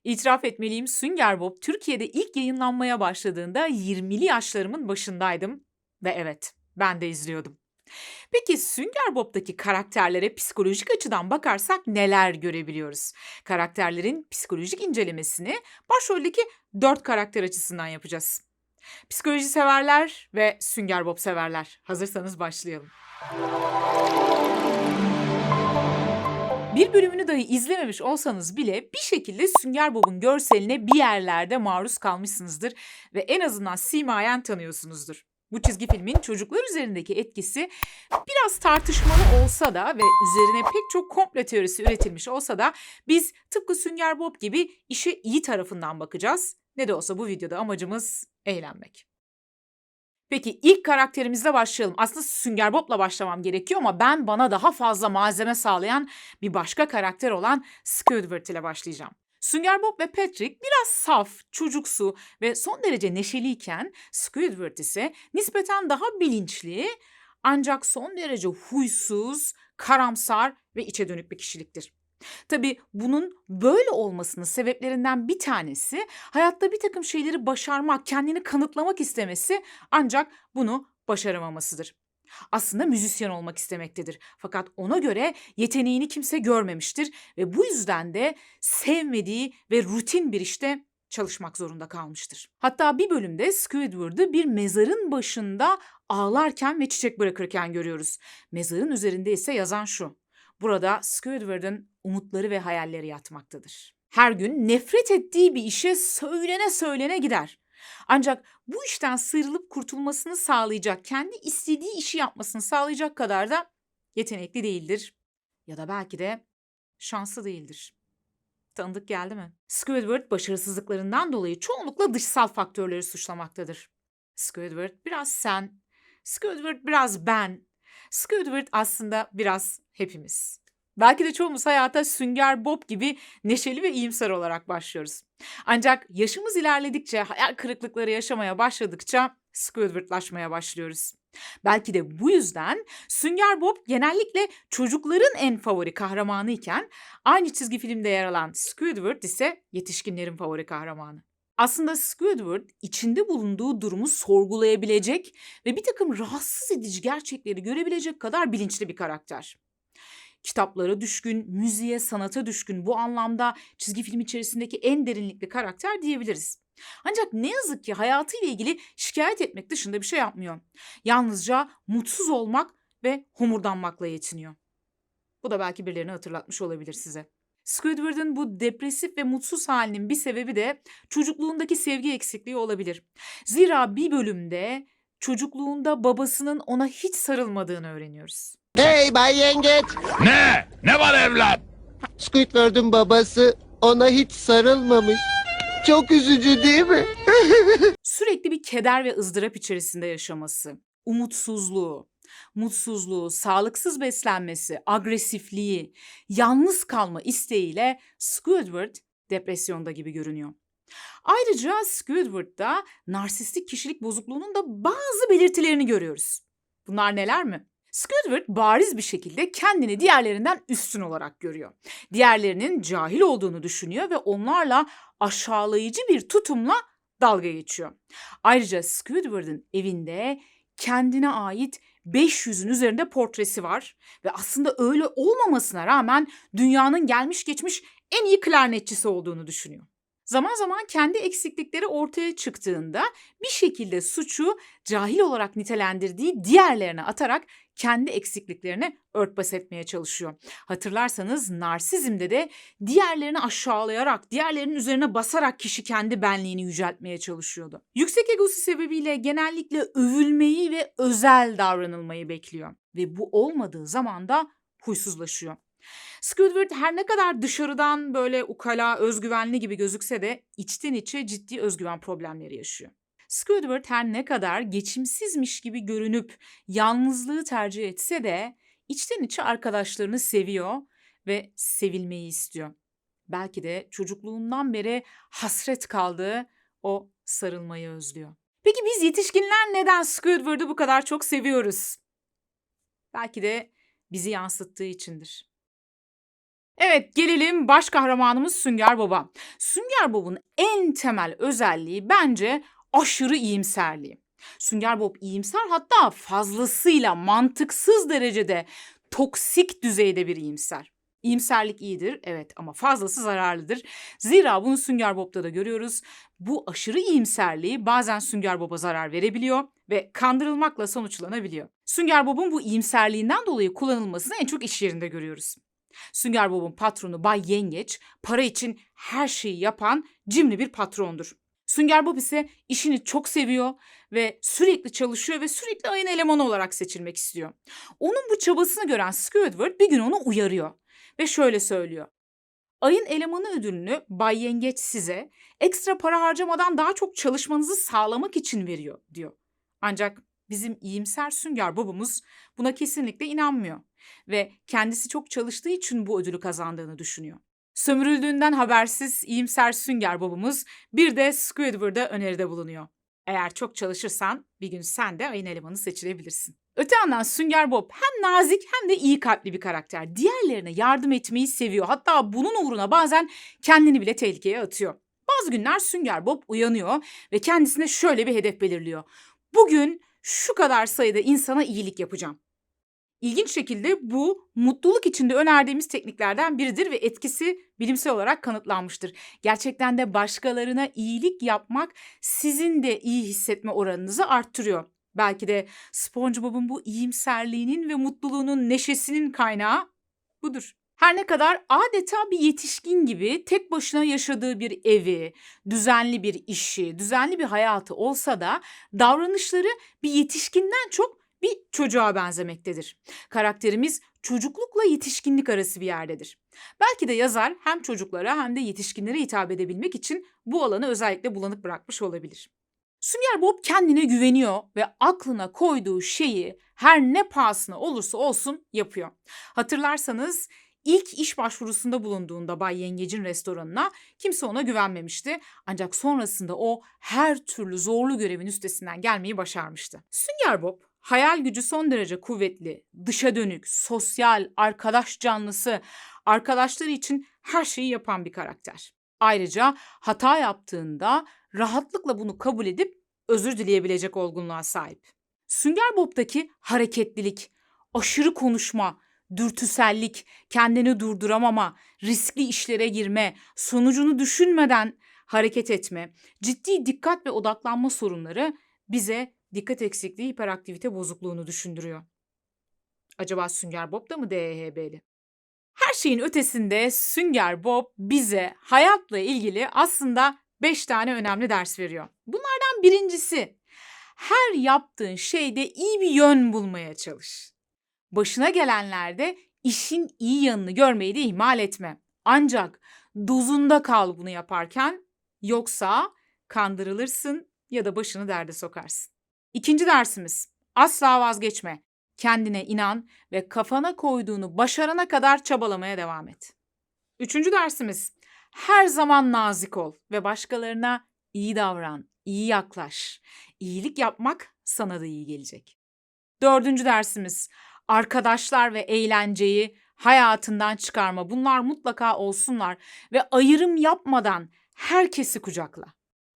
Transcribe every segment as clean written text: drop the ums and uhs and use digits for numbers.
İtiraf etmeliyim, Sünger Bob Türkiye'de ilk yayınlanmaya başladığında 20'li yaşlarımın başındaydım ve evet, ben de izliyordum. Peki Sünger Bob'taki karakterlere psikolojik açıdan bakarsak neler görebiliyoruz? Karakterlerin psikolojik incelemesini başroldeki 4 karakter açısından yapacağız. Psikoloji severler ve Sünger Bob severler. Hazırsanız başlayalım. Bir bölümünü dahi izlememiş olsanız bile bir şekilde Sünger Bob'un görseline bir yerlerde maruz kalmışsınızdır ve en azından simayen tanıyorsunuzdur. Bu çizgi filmin çocuklar üzerindeki etkisi biraz tartışmalı olsa da ve üzerine pek çok komplo teorisi üretilmiş olsa da biz tıpkı Sünger Bob gibi işe iyi tarafından bakacağız. Ne de olsa bu videoda amacımız eğlenmek. Peki ilk karakterimizle başlayalım. Aslında Sünger Bob'la başlamam gerekiyor ama ben bana daha fazla malzeme sağlayan bir başka karakter olan Squidward ile başlayacağım. Sünger Bob ve Patrick biraz saf, çocuksu ve son derece neşeliyken Squidward ise nispeten daha bilinçli ancak son derece huysuz, karamsar ve içe dönük bir kişiliktir. Tabii bunun böyle olmasının sebeplerinden bir tanesi hayatta bir takım şeyleri başarmak, kendini kanıtlamak istemesi ancak bunu başaramamasıdır. Aslında müzisyen olmak istemektedir. Fakat ona göre yeteneğini kimse görmemiştir ve bu yüzden de sevmediği ve rutin bir işte çalışmak zorunda kalmıştır. Hatta bir bölümde Squidward'ı bir mezarın başında ağlarken ve çiçek bırakırken görüyoruz. Mezarın üzerinde ise yazan şu: burada Squidward'ın umutları ve hayalleri yatmaktadır. Her gün nefret ettiği bir işe söylene söylene gider. Ancak bu işten sıyrılıp kurtulmasını sağlayacak, kendi istediği işi yapmasını sağlayacak kadar da yetenekli değildir. Ya da belki de şanslı değildir. Tanıdık geldi mi? Squidward başarısızlıklarından dolayı çoğunlukla dışsal faktörleri suçlamaktadır. Squidward biraz sen, Squidward biraz ben, Squidward aslında biraz hepimiz. Belki de çoğumuz hayata Sünger Bob gibi neşeli ve iyimser olarak başlıyoruz. Ancak yaşımız ilerledikçe, hayal kırıklıkları yaşamaya başladıkça Squidward'laşmaya başlıyoruz. Belki de bu yüzden Sünger Bob genellikle çocukların en favori kahramanı iken aynı çizgi filmde yer alan Squidward ise yetişkinlerin favori kahramanı. Aslında Squidward içinde bulunduğu durumu sorgulayabilecek ve bir takım rahatsız edici gerçekleri görebilecek kadar bilinçli bir karakter. Kitaplara düşkün, müziğe, sanata düşkün, bu anlamda çizgi film içerisindeki en derinlikli karakter diyebiliriz. Ancak ne yazık ki hayatıyla ilgili şikayet etmek dışında bir şey yapmıyor. Yalnızca mutsuz olmak ve homurdanmakla yetiniyor. Bu da belki birilerini hatırlatmış olabilir size. Squidward'ın bu depresif ve mutsuz halinin bir sebebi de çocukluğundaki sevgi eksikliği olabilir. Zira bir bölümde çocukluğunda babasının ona hiç sarılmadığını öğreniyoruz. Hey Bay Yengeç! Ne? Ne var evlat? Squidward'ın babası ona hiç sarılmamış. Çok üzücü değil mi? Sürekli bir keder ve ızdırap içerisinde yaşaması, mutsuzluğu, sağlıksız beslenmesi, agresifliği, yalnız kalma isteğiyle Squidward depresyonda gibi görünüyor. Ayrıca Squidward'da narsistik kişilik bozukluğunun da bazı belirtilerini görüyoruz. Bunlar neler mi? Squidward bariz bir şekilde kendini diğerlerinden üstün olarak görüyor. Diğerlerinin cahil olduğunu düşünüyor ve onlarla aşağılayıcı bir tutumla dalga geçiyor. Ayrıca Squidward'ın evinde kendine ait 500'ün üzerinde portresi var ve aslında öyle olmamasına rağmen dünyanın gelmiş geçmiş en iyi klarnetçisi olduğunu düşünüyor. Zaman zaman kendi eksiklikleri ortaya çıktığında bir şekilde suçu cahil olarak nitelendirdiği diğerlerine atarak kendi eksikliklerini örtbas etmeye çalışıyor. Hatırlarsanız narsizmde de diğerlerini aşağılayarak, diğerlerinin üzerine basarak kişi kendi benliğini yüceltmeye çalışıyordu. Yüksek egosu sebebiyle genellikle övülmeyi ve özel davranılmayı bekliyor ve bu olmadığı zaman da huysuzlaşıyor. Squidward her ne kadar dışarıdan böyle ukala, özgüvenli gibi gözükse de içten içe ciddi özgüven problemleri yaşıyor. Squidward her ne kadar geçimsizmiş gibi görünüp yalnızlığı tercih etse de içten içe arkadaşlarını seviyor ve sevilmeyi istiyor. Belki de çocukluğundan beri hasret kaldığı o sarılmayı özlüyor. Peki biz yetişkinler neden Squidward'ı bu kadar çok seviyoruz? Belki de bizi yansıttığı içindir. Evet, gelelim baş kahramanımız Sünger Bob'a. Sünger Bob'un en temel özelliği bence aşırı iyimserliği. Sünger Bob iyimser, hatta fazlasıyla mantıksız derecede toksik düzeyde bir iyimser. İyimserlik iyidir, evet, ama fazlası zararlıdır. Zira bunu Sünger Bob'ta da görüyoruz. Bu aşırı iyimserliği bazen Sünger Bob'a zarar verebiliyor ve kandırılmakla sonuçlanabiliyor. Sünger Bob'un bu iyimserliğinden dolayı kullanılmasını en çok iş yerinde görüyoruz. Sünger Bob'un patronu Bay Yengeç, para için her şeyi yapan cimri bir patrondur. Sünger Bob ise işini çok seviyor ve sürekli çalışıyor ve sürekli ayın elemanı olarak seçilmek istiyor. Onun bu çabasını gören Squidward bir gün onu uyarıyor ve şöyle söylüyor. Ayın elemanı ödülünü Bay Yengeç size ekstra para harcamadan daha çok çalışmanızı sağlamak için veriyor, diyor. Ancak bizim iyimser Sünger Bob'umuz buna kesinlikle inanmıyor ve kendisi çok çalıştığı için bu ödülü kazandığını düşünüyor. Sömürüldüğünden habersiz iyimser Sünger Bob'umuz bir de Squidward'a öneride bulunuyor. Eğer çok çalışırsan bir gün sen de ayın elemanı seçilebilirsin. Öte yandan Sünger Bob hem nazik hem de iyi kalpli bir karakter. Diğerlerine yardım etmeyi seviyor. Hatta bunun uğruna bazen kendini bile tehlikeye atıyor. Bazı günler Sünger Bob uyanıyor ve kendisine şöyle bir hedef belirliyor. Bugün şu kadar sayıda insana iyilik yapacağım. İlginç şekilde bu mutluluk içinde önerdiğimiz tekniklerden biridir ve etkisi bilimsel olarak kanıtlanmıştır. Gerçekten de başkalarına iyilik yapmak sizin de iyi hissetme oranınızı arttırıyor. Belki de SpongeBob'un bu iyimserliğinin ve mutluluğunun neşesinin kaynağı budur. Her ne kadar adeta bir yetişkin gibi tek başına yaşadığı bir evi, düzenli bir işi, düzenli bir hayatı olsa da davranışları bir yetişkinden çok bir çocuğa benzemektedir. Karakterimiz çocuklukla yetişkinlik arası bir yerdedir. Belki de yazar hem çocuklara hem de yetişkinlere hitap edebilmek için bu alanı özellikle bulanık bırakmış olabilir. Sünger Bob kendine güveniyor ve aklına koyduğu şeyi her ne pahasına olursa olsun yapıyor. Hatırlarsanız ilk iş başvurusunda bulunduğunda Bay Yengecin restoranına kimse ona güvenmemişti. Ancak sonrasında o her türlü zorlu görevin üstesinden gelmeyi başarmıştı. Sünger Bob hayal gücü son derece kuvvetli, dışa dönük, sosyal, arkadaş canlısı, arkadaşları için her şeyi yapan bir karakter. Ayrıca hata yaptığında rahatlıkla bunu kabul edip özür dileyebilecek olgunluğa sahip. Sünger Bob'taki hareketlilik, aşırı konuşma, dürtüsellik, kendini durduramama, riskli işlere girme, sonucunu düşünmeden hareket etme, ciddi dikkat ve odaklanma sorunları bize dikkat eksikliği, hiperaktivite bozukluğunu düşündürüyor. Acaba Sünger Bob da mı DHB'li? Her şeyin ötesinde Sünger Bob bize hayatla ilgili aslında 5 tane önemli ders veriyor. Bunlardan birincisi, her yaptığın şeyde iyi bir yön bulmaya çalış. Başına gelenlerde işin iyi yanını görmeyi de ihmal etme. Ancak dozunda kal bunu yaparken, yoksa kandırılırsın ya da başını derde sokarsın. İkinci dersimiz, asla vazgeçme. Kendine inan ve kafana koyduğunu başarana kadar çabalamaya devam et. Üçüncü dersimiz, her zaman nazik ol ve başkalarına iyi davran, iyi yaklaş. İyilik yapmak sana da iyi gelecek. Dördüncü dersimiz, arkadaşlar ve eğlenceyi hayatından çıkarma. Bunlar mutlaka olsunlar ve ayrım yapmadan herkesi kucakla.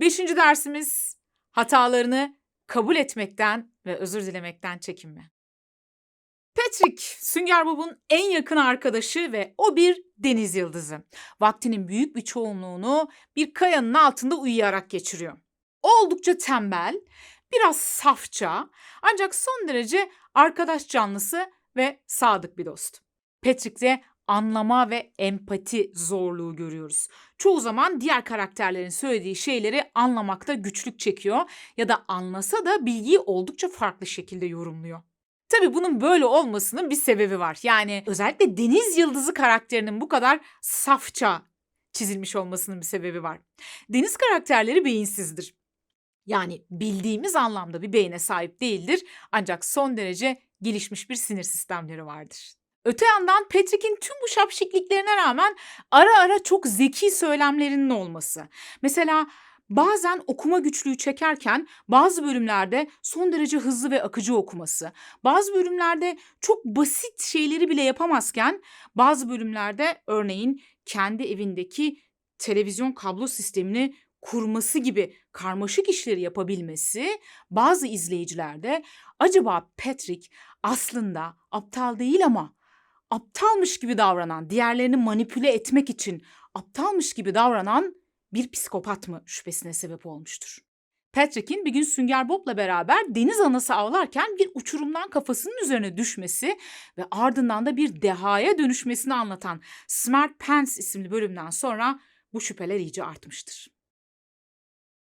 Beşinci dersimiz, hatalarını kabul etmekten ve özür dilemekten çekinme. Patrick, Sünger Bob'un en yakın arkadaşı ve o bir deniz yıldızı. Vaktinin büyük bir çoğunluğunu bir kayanın altında uyuyarak geçiriyor. O oldukça tembel, biraz safça, ancak son derece arkadaş canlısı ve sadık bir dost. Patrick'te anlama ve empati zorluğu görüyoruz. Çoğu zaman diğer karakterlerin söylediği şeyleri anlamakta güçlük çekiyor ya da anlasa da bilgiyi oldukça farklı şekilde yorumluyor. Tabii bunun böyle olmasının bir sebebi var. Yani özellikle Deniz Yıldızı karakterinin bu kadar safça çizilmiş olmasının bir sebebi var. Deniz karakterleri beyinsizdir. Yani bildiğimiz anlamda bir beyne sahip değildir, ancak son derece gelişmiş bir sinir sistemleri vardır. Öte yandan Patrick'in tüm bu şapşikliklerine rağmen ara ara çok zeki söylemlerinin olması. Mesela Bazen okuma güçlüğü çekerken bazı bölümlerde son derece hızlı ve akıcı okuması, bazı bölümlerde çok basit şeyleri bile yapamazken bazı bölümlerde örneğin kendi evindeki televizyon kablo sistemini kurması gibi karmaşık işleri yapabilmesi, bazı izleyicilerde acaba Patrick aslında aptal değil ama aptalmış gibi davranan, diğerlerini manipüle etmek için aptalmış gibi davranan bir psikopat mı şüphesine sebep olmuştur. Patrick'in bir gün Sünger Bob'la beraber deniz anası avlarken bir uçurumdan kafasının üzerine düşmesi ve ardından da bir dehaya dönüşmesini anlatan Smart Pants isimli bölümden sonra bu şüpheler iyice artmıştır.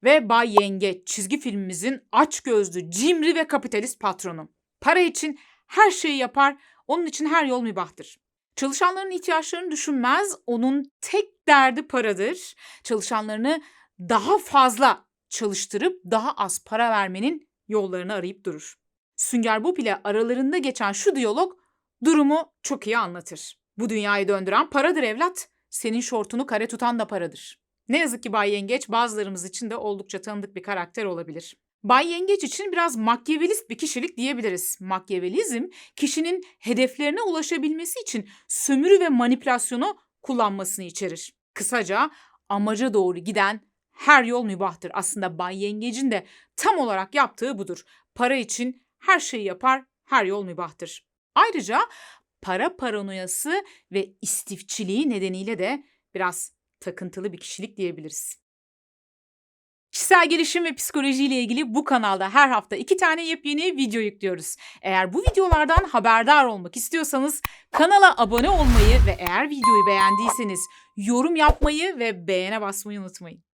Ve Bay Yengeç çizgi filmimizin açgözlü, cimri ve kapitalist patronu. Para için her şeyi yapar, onun için her yol mübahtır. Çalışanların ihtiyaçlarını düşünmez, onun tek derdi paradır. Çalışanlarını daha fazla çalıştırıp daha az para vermenin yollarını arayıp durur. Sünger Bob ile aralarında geçen şu diyalog durumu çok iyi anlatır. Bu dünyayı döndüren paradır evlat, senin şortunu kare tutan da paradır. Ne yazık ki Bay Yengeç bazılarımız için de oldukça tanıdık bir karakter olabilir. Bay Yengeç için biraz makyavelist bir kişilik diyebiliriz. Makyavelizm, kişinin hedeflerine ulaşabilmesi için sömürü ve manipülasyonu kullanmasını içerir. Kısaca amaca doğru giden her yol mübahtır. Aslında Bay Yengeç'in de tam olarak yaptığı budur. Para için her şeyi yapar, her yol mübahtır. Ayrıca para paranoyası ve istifçiliği nedeniyle de biraz takıntılı bir kişilik diyebiliriz. Kişisel gelişim ve psikoloji ile ilgili bu kanalda her hafta 2 tane yepyeni video yüklüyoruz. Eğer bu videolardan haberdar olmak istiyorsanız kanala abone olmayı ve eğer videoyu beğendiyseniz yorum yapmayı ve beğene basmayı unutmayın.